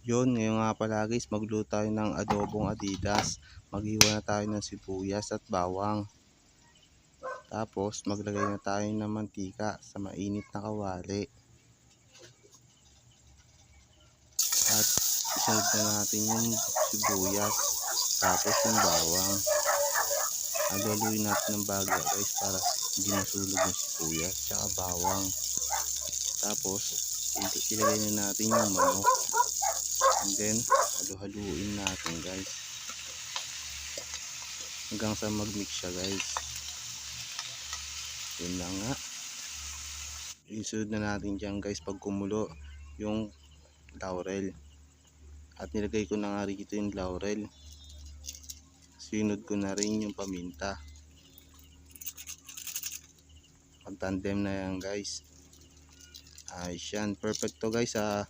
Yun, ngayon nga pala guys, magluto tayo ng adobong Adidas. Maghiwa na tayo ng sibuyas at bawang. Tapos maglagay na tayo ng mantika sa mainit na kawali. At isunod na natin yung sibuyas. Tapos yung bawang. Haluin natin ng bago guys para hindi masulog yung sibuyas at bawang. Tapos ilagay na natin yung manok. And then haluin natin guys hanggang sa mag-mix siya guys. Yun lang nga. Isunod na natin dyan guys pag kumulo yung laurel. At nilagay ko na nga rito yung laurel. Sinod ko na rin yung paminta. Pag-tandem na yan guys. Ayos yan. Perfect to guys sa